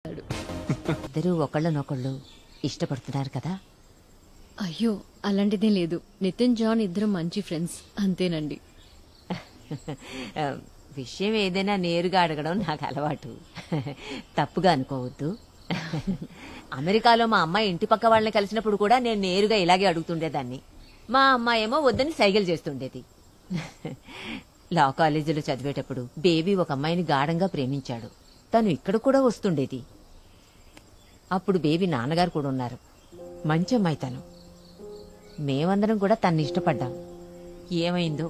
ఇద్దరూ ఒకళ్ళనొకళ్ళు ఇష్టపడుతున్నారు కదా? అయ్యో అలాంటిదే లేదు. నితిన్ జాన్ ఇద్దరు మంచి ఫ్రెండ్స్ అంతేనండి. విషయం ఏదైనా నేరుగా అడగడం నాకు అలవాటు. తప్పుగా అనుకోవద్దు. అమెరికాలో మా అమ్మాయి ఇంటి పక్క వాళ్ళని కలిసినప్పుడు కూడా నేను నేరుగా ఇలాగే అడుగుతుండేదాన్ని. మా అమ్మాయి ఏమో వద్దని సైగలు చేస్తుండేది. లా కాలేజీలో చదివేటప్పుడు బేబీ ఒక అమ్మాయిని గాఢంగా ప్రేమించాడు. తను ఇక్కడ కూడా వస్తుండేది. అప్పుడు బేబీ నాన్నగారు కూడా ఉన్నారు. మంచి అమ్మాయి తను. మేమందరం కూడా తన్ని ఇష్టపడ్డాం. ఏమైందో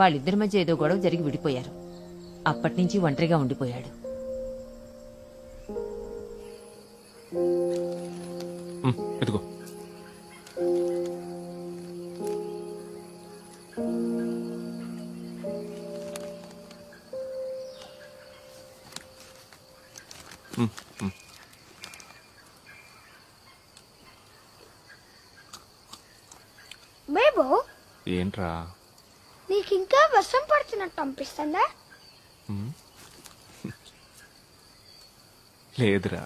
వాళ్ళిద్దరి మధ్య ఏదో గొడవ జరిగి విడిపోయారు. అప్పటినుంచి ఒంటరిగా ఉండిపోయాడు. ఎదుగో బేబో ఏంట్రా? నీకింకా వర్షం పడుతున్నట్టు అనిపిస్తుందా? లేదురా.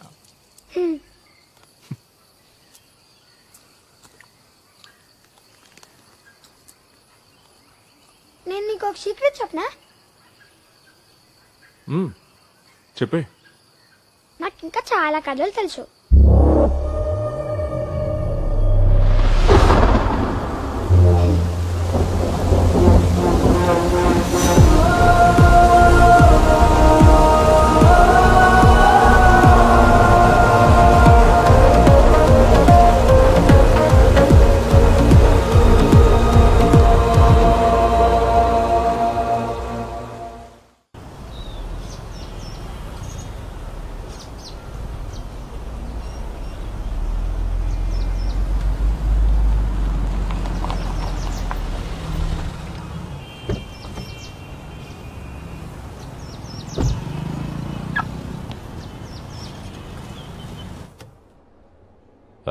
నేను నీకు ఒక సీక్రెట్ చెప్పనా? చెప్పే. నాకు ఇంకా చాలా కథలు తెలుసు.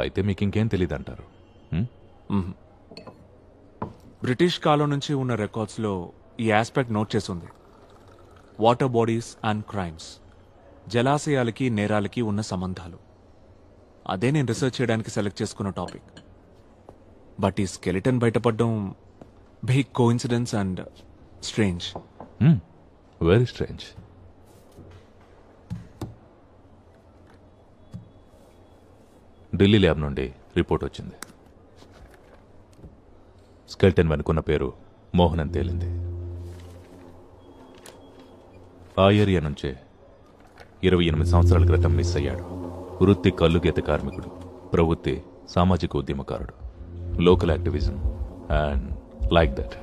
అయితే మీకు ఇంకేం తెలియదు అంటారు? బ్రిటిష్ కాలం నుంచి ఉన్న రికార్డ్స్లో ఈ ఆస్పెక్ట్ నోట్ చేసి ఉంది. వాటర్ బాడీస్ అండ్ క్రైమ్స్, జలాశయాలకి నేరాలకి ఉన్న సంబంధాలు. అదే నేను రీసెర్చ్ చేయడానికి సెలెక్ట్ చేసుకున్న టాపిక్. బట్ ఈ స్కెలిటన్ బయటపడడం big coincidence and strange. Very strange. Delhi lab నుండి రిపోర్ట్ వచ్చింది. స్కెల్టన్ వెనుకున్న పేరు మోహన్ అని తేలింది. ఆ ఏరియా నుంచే 28 సంవత్సరాల క్రితం మిస్ అయ్యాడు. వృత్తి కల్లుగీత కార్మికుడు, ప్రవృత్తి సామాజిక ఉద్యమకారుడు, local activism and like that.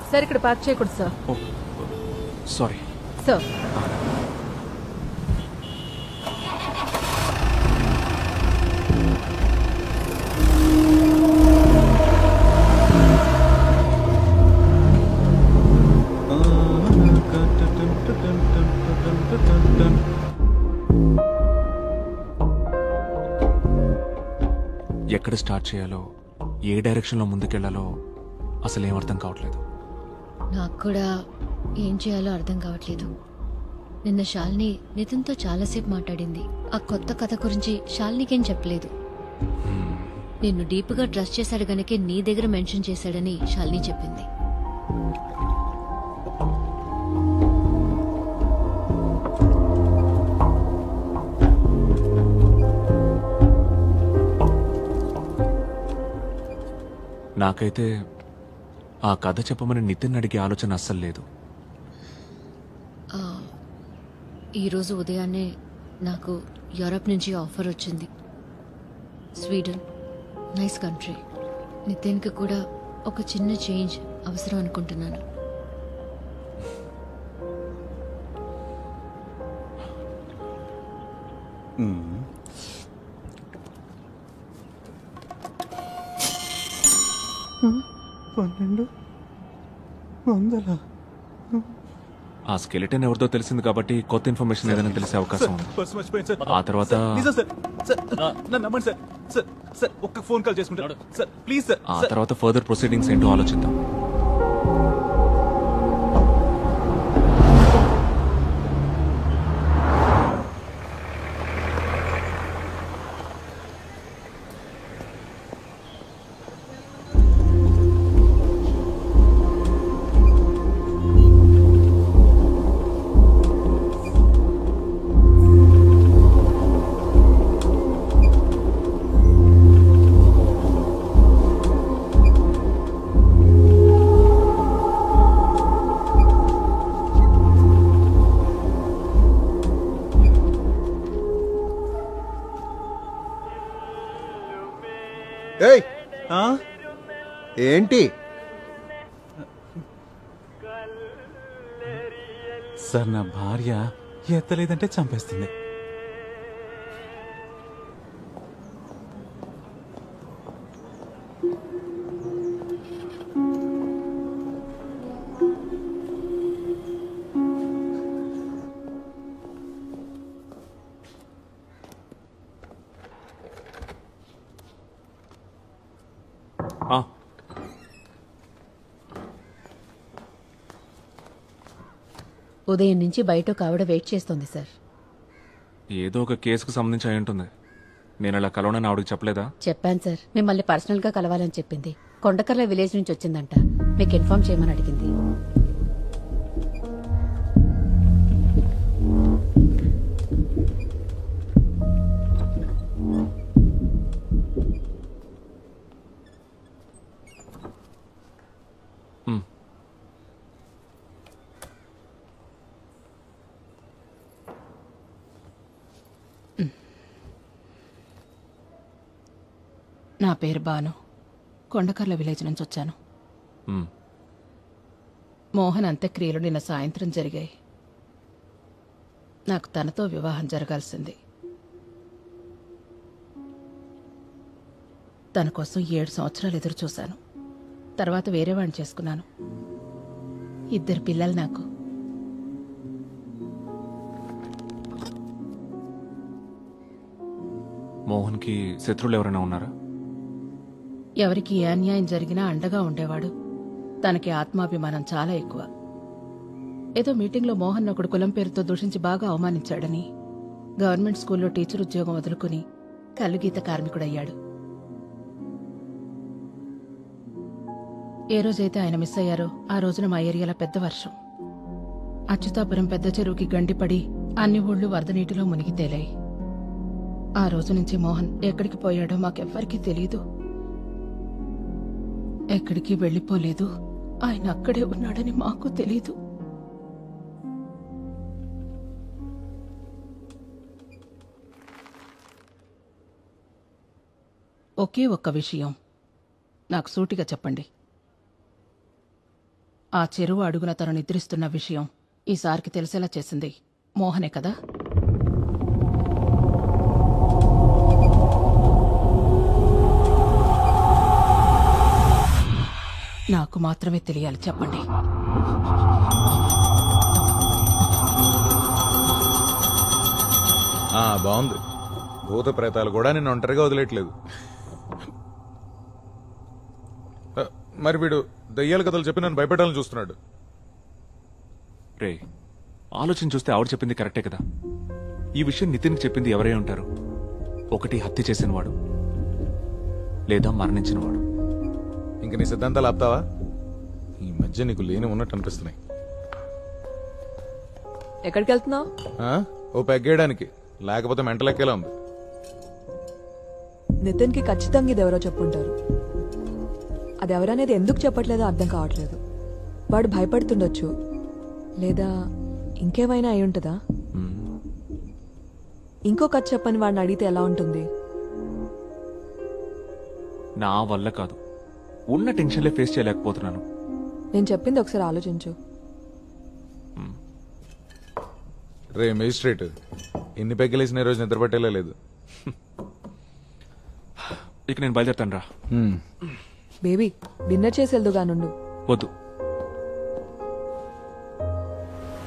Sir ఇక్కడ పార్క్ చేయకూడదు సార్. Sorry sir. ఎక్కడ స్టార్ట్ చేయాలో, ఏ డైరెక్షన్లో ముందుకెళ్లాలో అసలు ఏం అర్థం కావట్లేదు. నాకు కూడా ఏం చేయాలో అర్థం కావట్లేదు. నిన్న శాలిని నితిన్తో చాలాసేపు మాట్లాడింది. ఆ కొత్త కథ గురించి శాలినికేం చెప్పలేదు. నిన్ను డీప్గా ట్రస్ట్ చేశాడు గనకే నీ దగ్గర మెన్షన్ చేశాడని శాలిని చెప్పింది. నాకైతే ఆ కథ చెప్పమని నితిన్ అడిగే ఆలోచన అస్సలు లేదు. ఈరోజు ఉదయాన్నే నాకు యూరప్ నుంచి ఆఫర్ వచ్చింది. Sweden nice country. నితిన్కి కూడా ఒక చిన్న చేంజ్ అవసరం అనుకుంటున్నాను. $1200 ఆ స్కెలిటన్ ఎవరితో తెలిసింది కాబట్టి కొత్త ఇన్ఫర్మేషన్ ఏదైనా తెలిసే అవకాశం ఉంది. ఆ తర్వాత ఒక్క ఫోన్ కాల్ చేసుకుంటాడు సార్ ప్లీజ్ సార్. ఆ తర్వాత ఫర్దర్ ప్రొసీడింగ్స్ ఏంటో ఆలోచిద్దాం. ఏయ్ ఏంటి సార్ నా భార్య ఎత్తలేదంటే చంపేస్తుంది. ఆ, ఉదయం నుంచి బయట ఒక ఆవిడ వెయిట్ చేస్తోంది సార్. ఏదో ఒక కేసుకు సంబంధించి అయి ఉంటుంది. నేను అలా కలవనని ఆవిడకి చెప్పలేదా? చెప్పాను సార్, మిమ్మల్ని పర్సనల్ గా కలవాలని చెప్పింది. కొండకర్ల విలేజ్ నుంచి వచ్చిందంట, మీకు ఇన్ఫార్మ్ చేయమని అడిగింది. నా పేరు బాను, కొండకర్ల విలేజ్ నుంచి వచ్చాను. మోహన్ అంత్యక్రియలు నిన్న సాయంత్రం జరిగాయి. నాకు తనతో వివాహం జరగాల్సింది. తన కోసం 7 సంవత్సరాలు ఎదురు చూశాను. తర్వాత వేరే వాడిని చేసుకున్నాను. 2 పిల్లలు నాకు. మోహన్కి శత్రువులు ఎవరైనా ఉన్నారా? ఎవరికి ఏ అన్యాయం జరిగినా అండగా ఉండేవాడు. తనకి ఆత్మాభిమానం చాలా ఎక్కువ. ఏదో మీటింగ్లో మోహన్ ఒకడు కులం పేరుతో దూషించి బాగా అవమానించాడని గవర్నమెంట్ స్కూల్లో టీచర్ ఉద్యోగం వదులుకుని కల్లుగీత కార్మికుడయ్యాడు. ఏ రోజైతే ఆయన మిస్ అయ్యారో ఆ రోజున మా ఏరియాలో పెద్ద వర్షం. అచ్యుతాపురం పెద్ద చెరువుకి గండిపడి అన్ని ఊళ్ళు వరద నీటిలో మునిగి తేలాయి. ఆ రోజు నుంచి మోహన్ ఎక్కడికి పోయాడో మాకెవ్వరికీ తెలీదు. ఎక్కడికి వెళ్లిపోలేదు. ఆయన అక్కడే ఉన్నాడని మాకు తెలీదు. ఒకే ఒక్క విషయం నాకు సూటిగా చెప్పండి. ఆ చెరువు అడుగున తను నిద్రిస్తున్న విషయం ఈసారికి తెలిసేలా చేసింది మోహనే కదా? నాకు మాత్రమే తెలియాలి, చెప్పండి. బాగుంది. భూత ప్రేతాలు కూడా నేను ఒంటరిగా వదిలేట్లేదు. మరి వీడు దయ్యాల కథలు చెప్పి నన్ను భయపెట్టాలని చూస్తున్నాడు. రే, ఆలోచన చూస్తే ఆవిడ చెప్పింది కరెక్టే కదా. ఈ విషయం నితిన్కి చెప్పింది ఎవరై ఉంటారు? ఒకటి హత్య చేసినవాడు, లేదా మరణించినవాడు. ఇంక నీ సిద్ధాంతాలు ఆపుతావా? ఈ మధ్య నీకు లేని ఉన్నట్టు అనిపిస్తున్నాయి. ఎక్కడికి వెళ్తున్నావు? ఓ పెగ్గేయడానికి, లేకపోతే మెంటలెక్కేలా ఉంది. నితిన్కి ఖచ్చితంగా ఇది ఎవరో చెప్పుంటారు. అది ఎవరనేది ఎందుకు చెప్పట్లేదో అర్థం కావట్లేదు. వాడు భయపడుతుండొచ్చు, లేదా ఇంకేమైనా అయి ఉంటుందా? ఇంకో కథ చెప్పని వాడిని అడిగితే ఎలా ఉంటుంది? నా వల్ల కాదు, ఉన్న టెన్షన్లే ఫేస్ చేయలేకపోతున్నాను. నేను చెప్పింది ఒకసారి ఆలోచించు. రే మేజిస్ట్రేట్, ఎన్ని పెగ్గలేసిన రోజు నిద్రపట్టేలా లేదు. ఇక నేను బయలుదేరుతాను రా. బేబీ, డిన్నర్ చేసి వెళ్దుగా నుండు. వద్దు,